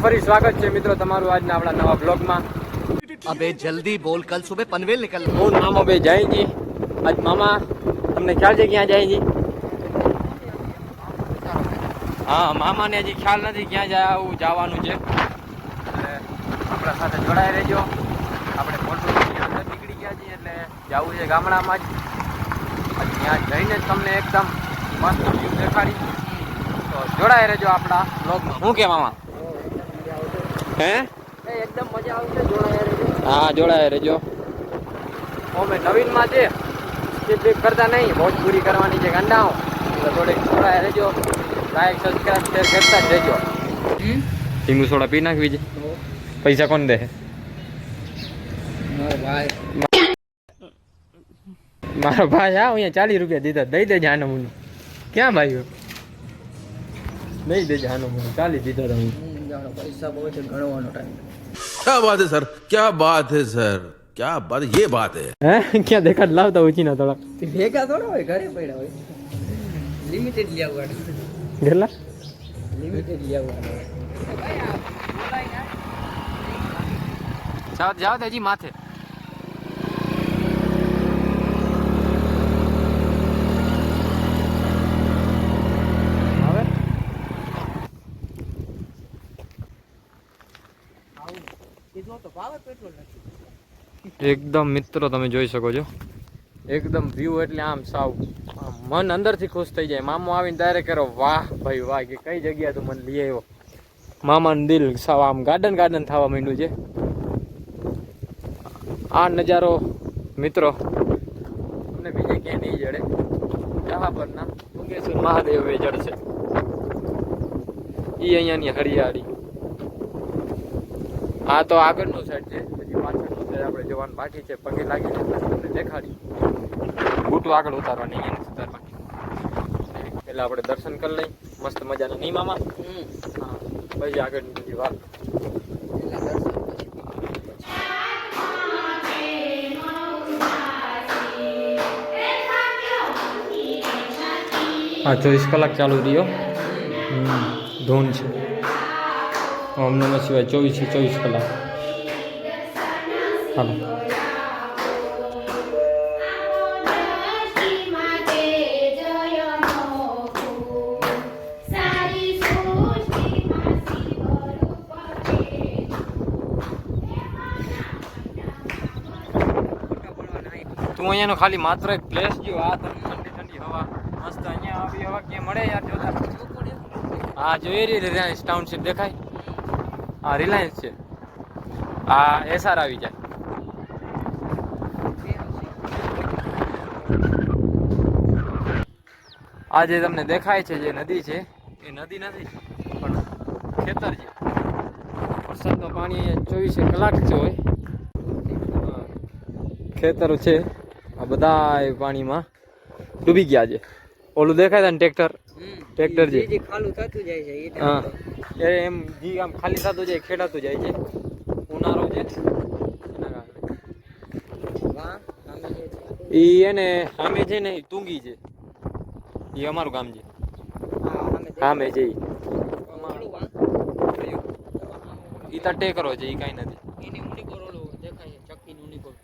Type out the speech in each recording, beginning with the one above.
ફરી સ્વાગત છે મિત્રો તમારું આજના આપણા નવા બ્લોગમાં। अबे जल्दी बोल, कल सुबह पनवेल निकल। હું મામા બે જાય જી। આજ મામા તમને ખ્યાલ છે ક્યાં જાય જી? હા, મામાને હજી ખ્યાલ નથી ક્યાં જાય, આવું જવાનું છે એટલે આપણા સાથે જોડાઈ રહેજો। આપણે મોટું અંદર નીકળી ગયા છીએ એટલે જવું છે ગામડામાં જ। ત્યાં જઈને જ તમને એકદમ મસ્ત વ્યૂ દેખાડી, તો જોડાઈ રહેજો આપણા બ્લોગમાં। શું કે મામા? હે એકદમ મજા આવશે, જોડાઈ રહેજો। હા, જોડાઈ રહેજો। અમે નવીનમાં છે સ્કીપ કરતા નહીં, મોજ પૂરી કરવાની છે ગાંડાઓ, તો થોડીક જોડાઈ રહેજો। લાઈક સબસ્ક્રાઇબ શેર કરતા જ રહેજો। લીંબુ સોડા પી નાખવી છે। પૈસા કોણ દે? મારો ભાઈ। હા, અહીંયા 40 રૂપિયા દીધા, દઈ દે જાનો મુનું। ક્યાં ભાઈ? દઈ દે જાનો મુનું, 40 દીધા તમે। પૈસા બહુ છે, ગણવાનો ટાઈમ। क्या बात है सर, क्या बात है सर, क्या बात, ये बात है। હે ક્યાં દેખાડ લાવતા ઉચી ના થોડા ભેગા થોડા હોય, ઘરે પડ્યા હોય। લિમિટેડ લઈ આવવાનું, ગેલા લિમિટેડ લઈ આવવાનું। જાવ જાવ હજી માથે। એકદમ મિત્રો તમે જોઈ શકો છો, એકદમ વ્યૂ એટલે આમ સાવ મન અંદરથી ખુશ થઈ જાય। મામો આવીને ડાયરેક્ટ કરો વાહ ભાઈ વાહ, કે કઈ જગ્યા તું મને લઈ આવ્યો। મામાનું દિલ સાવ આમ ગાર્ડન ગાર્ડન થવા માંડ્યું છે। આ નજારો મિત્રો તમને બીજે ક્યાંય નહીં જડે। જહા પરના મુંગેશ્વર મહાદેવ એ જડશે, એ અહીંયાની હરિયાળી। આ તો આગળનું સાઈડ છે, પછી પાછળનું સાઈડ આપણે જવાનું બાકી છે। પગે લાગી જાય તમને દેખાડી, બૂટું આગળ ઉતારવાની, અહીંયા નથી ઉતારવાની। એટલે આપણે દર્શન કરી લઈ મસ્ત મજાના, નહીં મામા? હા, પછી આગળની બીજી વાત। હા, 24 કલાક ચાલુ રહ્યો ધૂન છે। ઓમ નમઃ શિવાય 24 કલાક। હાલો, તું અહીંયાનો ખાલી માત્ર એક પ્લેસ જો, આ ઠંડી ઠંડી હવા મસ્ત, અહીંયા આવી હવા ક્યાં મળે યાર? જોતા હા, જોઈ રહી રિલાયન્સ ટાઉનશીપ દેખાય? હા, રિલાયન્સ છે। આ એસઆર આવી જાય। આ જે તમને દેખાય છે જે નદી છે, એ નદી નથી પણ ખેતર છે। વરસાદનું પાણી 24 કલાક જ હોય, ખેતર છે। આ બધા પાણીમાં ડૂબી ગયા છે। ઓલું દેખાય છે ને ટ્રેક્ટર છે, જે ખાલું થતું જાય છે એ હા, એ એમ જી આમ ખાલી થતું જાય, ખેડાતું જાય છે। ઉનાળો છે એના કારણે ઈ એને સામે છે ને, તુંગી છે, એ અમારું ગામ છે સામે છે। ઈ તો ટેકરો છે, ઈ કઈ નથી। એની ઉંડીકોર ઓલું દેખાય છે, ચક્કીની ઉંડીકોર।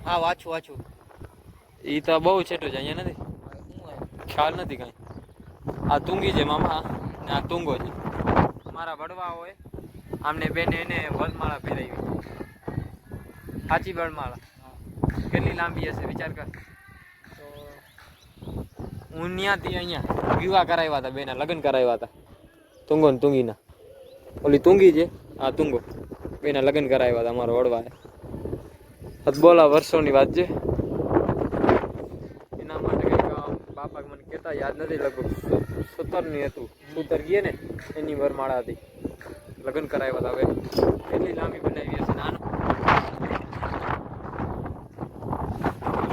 હા, વાછું ઈ તો બહુ છેટો છે, અહીંયા નથી, ખ્યાલ નથી કઈ। આ તુંગી છે મામા, ને આ તુંગો છે। મારા વડવા હોય આમને બેને એને વરમાળા પહેરાવી, સાચી વરમાળા કેટલી લાંબી હશે વિચાર કર। હું ત્યાંથી અહીંયા વિવાહ કરાવ્યા હતા, બેના લગ્ન કરાવ્યા હતા તુંગો ને તુંગીના। ઓલી તુંગી છે, આ તુંગો, બેના લગ્ન કરાવ્યા હતા અમારા વડવાએ। બોલા વર્ષોની વાત છે। એના માટે કંઈક બાપા મને કહેતા યાદ નથી, લગભગ 17ની હતું, 17 ગયે ને એની વરમાળા હતી, લગ્ન કરાવ્યા હતા। હવે કેટલી લાંબી બનાવી હશે નાનો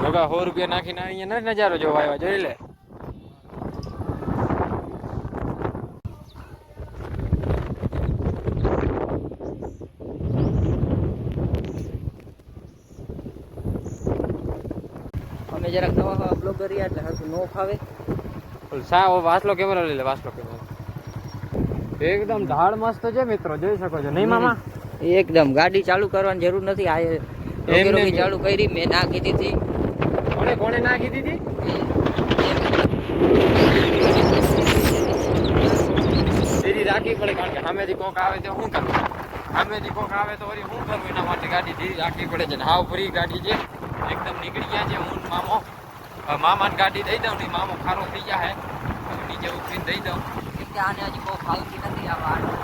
લગા 100 રૂપિયા નાખીને અહીંયા નજારો જોવા આવ્યા, જોઈ લે। અમે જરાક નવા બ્લોગર રહ્યા એટલે હરખું નો ફાવે। સા વાસલો કેમેરો લઈ લે, વાસલો કેમેરો એકદમ ઢાળ મસ્ત છે મિત્રો, જોઈ શકો છો નહીં મામા? એકદમ ગાડી ચાલુ કરવાની જરૂર નથી. આ રોકી રોકી ચાલુ કરી મેં નાખી દીધી. કોણે નાખી દીધી? ધીરી રાખવી પડે, કારણ કે સામેથી કોક આવે તો શું કરવું? સામેથી કોક આવે તો વળી શું કરવું? એના માટે ગાડી ધીરી રાખવી પડે છે. હાવ ફ્રી ગાડી છે, એકદમ નીકળી ગયા છે. હું મામો મામાને ગાડી દઈ દઉં ને મામો ખારો થઈ જાય, નીચે ઉતરીને દઈ દઉં. આને હજી બહુ ફાલતી નથી. આ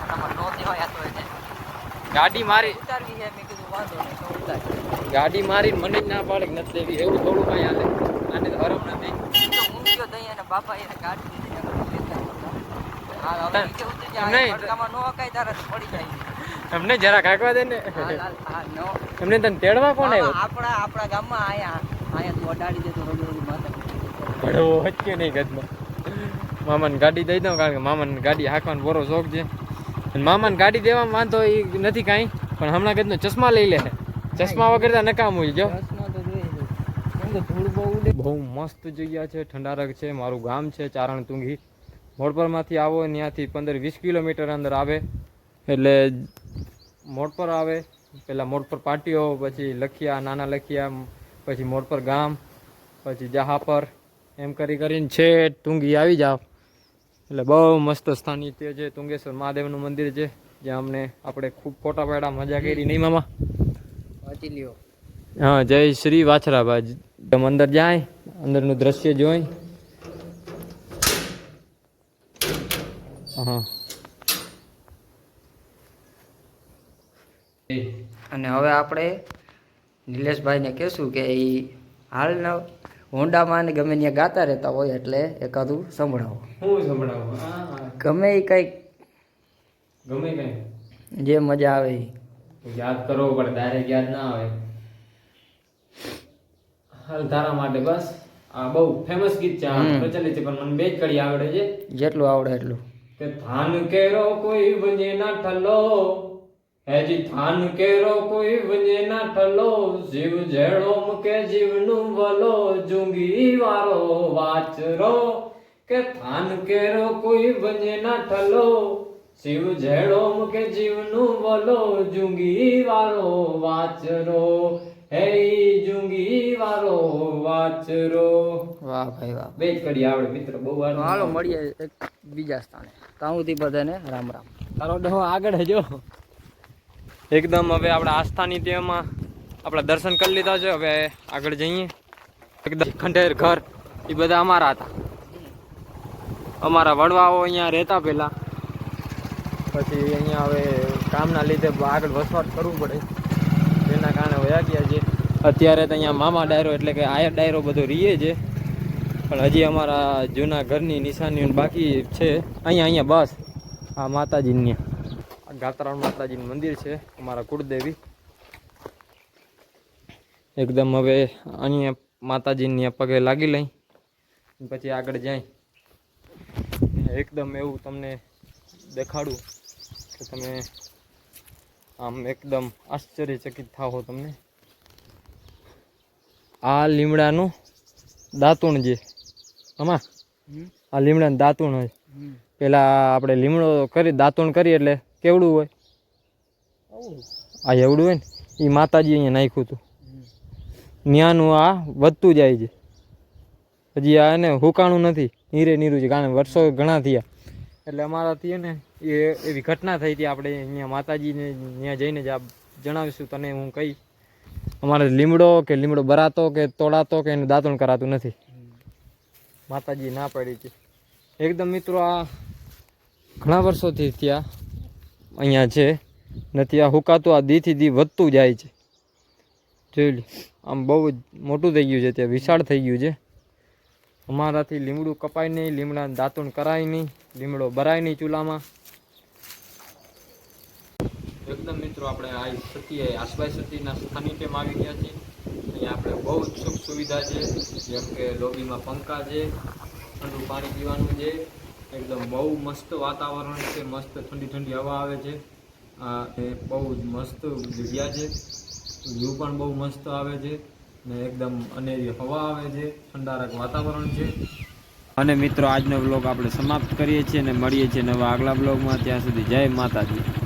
તમારે નો દેવાય તો એને ગાડી મારી ઉતારવી છે. મેં કીધું વાંધો નહીં તો ઉતાર. ગાડી મારી મને જ ના પાડે કે નથી દેવી, એવું થોડું કઈ હાલે. આને તો હરમ નથી. હું ગયો દઈ અને બાપા એને ગાડી દીધી. હા હવે નીચે ઉતરી એમ જાય. નહીં. તડકામાં નો હકાય તારે પડી જાય. એમને જરા કાકવા દે ને. હા નો એમને તને તેડવા કોણ આવ્યો? આપણા ગામમાં આયા તું અડાડી દેતો રગડોની માથે. ભડવો વચ્ચે નહીં ગદમાં. મામાને ગાડી દઈ દઉં, કારણ કે મામાને ગાડી હાંકવાનો બરો શોખ છે. અને મામાને ગાડી દેવામાં વાંધો એ નથી કાંઈ, પણ હમણાં કદનો ચશ્મા લઈ લે. ચશ્મા વગર તો નકામું જો. બહુ મસ્ત જગ્યા છે, ઠંડારક છે. મારું ગામ છે ચારણતુંગી. મોડપરમાંથી આવો ત્યાંથી 15-20 કિલોમીટર અંદર આવે. એટલે મોડપર આવે, પહેલાં મોડપર પાટીઓ, પછી લખિયા, નાના લખિયા, પછી મોડપર ગામ, પછી જહાપર, એમ કરીને છે તુંગી આવી જાવ. એટલે બહુ મસ્ત સ્થાનિત્ય છે. તુંગેશ્વર મહાદેવનું મંદિર છે, જ્યાં આપણે ખૂબ ફોટા પાડ્યા, મજા કરી નહીં મામા? વાંચી લ્યો. હા, જય શ્રી વાછરાબાજ. તમે અંદર જાય, અંદરનું દ્રશ્ય જોઈ. હા, અને હવે આપણે નિલેશભાઈને કહેશું કે એ હાલના હોન્ડામાં ને ગમે ત્યાં ગાતા રહેતા હોય, એટલે એકાદું સંભળાવો. હું સંભળાવું? ગમે એ કંઈક ગમે કઈ જે મજા આવે એ. યાદ કરવો પડે, ડાયરેક્ટ યાદ ના આવે. હાલ તારા માટે બસ. આ બહુ ફેમસ ગીત છે, પ્રચલિત છે, પણ મને બે જ કડી આવડે છે. જેટલું આવડે એટલું. કે થાન કેરો કોઈ વજે ના ઠલો, હેજી થાન કેરો કોઈ વજે ના ઠલો, જીવ જેડો મુકે જીવનું વલો, જુંગી વારો વાચરો. કે થાન કેરો કોઈ વજે ના ઠલો, શિવ જેડો મુકે જીવનું વલો, જુંગી વારો વાચરો. હે જુંગી વારો વાચરો. વાહ ભાઈ વાહ. બે જ કરી આવડે મિત્ર, બહુ વાર. હાલો મળીએ એક બીજા સ્થાને. તાઉથી બધાને રામ રામ. તારો ડહો આગળ હજો. એકદમ હવે આપણે આસ્થાની તેમાં આપણા દર્શન કરી લીધા છે. હવે આગળ જઈએ. એકદમ ખંડેર ઘર એ બધા અમારા હતા. અમારા વડવાઓ અહીંયા રહેતા પહેલા, પછી અહીંયા હવે કામના લીધે આગળ વસવાટ કરવું પડે, એના કારણે વયા ગયા છે. અત્યારે તો અહીંયા મામા ડાયરો એટલે કે આયર ડાયરો બધો રીએ છે, પણ હજી અમારા જૂના ઘરની નિશાનીઓ બાકી છે. અહીંયા બસ આ માતાજીની, આ ગાત્રાણ માતાજીનું મંદિર છે, અમારા કુળદેવી. એકદમ હવે અહીંયા માતાજીની પગે લાગી લઈ, પછી આગળ જાય. એકદમ એવું તમને દેખાડું કે તમે આમ એકદમ આશ્ચર્યચકિત થાઓ. તમને આ લીમડાનું દાંતુણ છે આમાં, આ લીમડાનું દાંતુણ હોય. પેલા આપણે લીમડો કરી દાંતુણ કરીએ એટલે કેવડું હોય, આ એવડું હોય ને, એ માતાજી અહીંયા નાખ્યું હતું. ન્યાનું આ વધતું જાય છે, હજી આ એને હુકાણું નથી, નીરું છે, કારણ વર્ષો ઘણા થયા. એટલે અમારાથી ને એ એવી ઘટના થઈ હતી. આપણે અહીંયા માતાજીને ત્યાં જઈને જ આ જણાવીશું તને હું કહીશ. અમારે લીમડો ભરાતો કે તોડાતો કે એનું દાંતણ કરાતું નથી, માતાજી ના પડી છે. એકદમ મિત્રો આ ઘણા વર્ષોથી ત્યાં અહીંયા છે નથી, આ હુકાતું આ દીથી દી વધતું જાય છે. જોઈ લે, આમ બહુ જ મોટું થઈ ગયું છે, ત્યાં વિશાળ થઈ ગયું છે. અમારાથી લીમડું કપાય નહીં, લીમડાનું દાંતણ કરાય નહીં, લીમડો ભરાય નહીં ચૂલામાં. એકદમ મિત્રો આપણે આ સતી આસબાઈ સતીના સ્થાનિકેમાં આવી ગયા છીએ. અહીંયા આપણે બહુ જ સુખ સુવિધા છે, જેમ કે લોબીમાં પંખા છે, ઠંડુ પાણી પીવાનું છે. એકદમ બહુ મસ્ત વાતાવરણ છે, મસ્ત ઠંડી ઠંડી હવા આવે છે. એ બહુ જ મસ્ત જગ્યા છે, વ્યૂ પણ બહુ મસ્ત આવે છે ને એકદમ અનેરી હવા આવે છે, ઠંડારક વાતાવરણ છે. અને મિત્રો આજનો વ્લોગ આપણે સમાપ્ત કરીએ છીએ અને મળીએ છીએ નવા આગલા વ્લોગમાં. ત્યાં સુધી જય માતાજી.